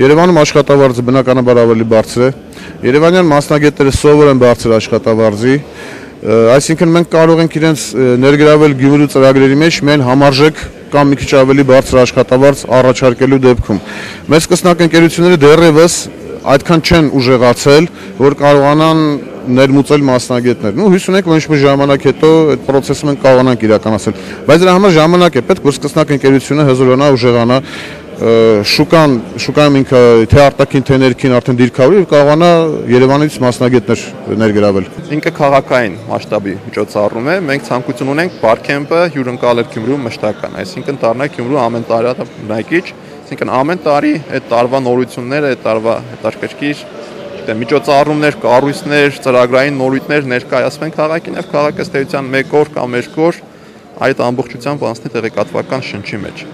Երևանում աշխատավարձը բնականաբար ավելի բարձր է։ Երևանյան մասնագետները սովոր են բարձր աշխատավարձի, այսինքն մենք կարող ենք իրենց ներգրավել Գյումրու ծրագրերի մեջ միայն համարժեք կամ մի քիչ ավելի բարձր աշխատավարձ առաջարկելու դեպքում։ Մեծ կրկնակ ընկերությունները դեռևս այդքան չեն ուժեղացել, որ կարողանան ներմուծել մասնագետներ։ Հույս ունենք, որ ինչ-որ ժամանակ հետո այդ process-ը մենք կարողանանք իրականացնել։ Բայց դրա համար ժամանակ է պետք, որ սկսնակ ընկերությունը հզորանա, ուժեղանա, շուկայում ինքը թե արտաքին, թե ներքին արդեն դիրքավորի եւ կարողանա Երևանից մասնագետներ ներգրավել։ Ինքը քաղաքային մասշտաբի միջոցառում է։ Մենք ցանկություն ունենք Բարքեմփը հյուրընկալել Գյումրու մշտական, այսինքն դառնա Գյումրու ամեն տարի բնակիչ, այսինքն ամեն տարի այդ տարվա նորությունները, այդ տարվա հետաքրքիր միջոցառումներ, կառույցներ, ծրագրային նորույթներ ներկայացվեն քաղաքին եւ քաղաքը ըստ էության մեկ օր կամ երկու օր այդ ամբողջությամբ անցնի տեղեկատվական շնչի մեջ։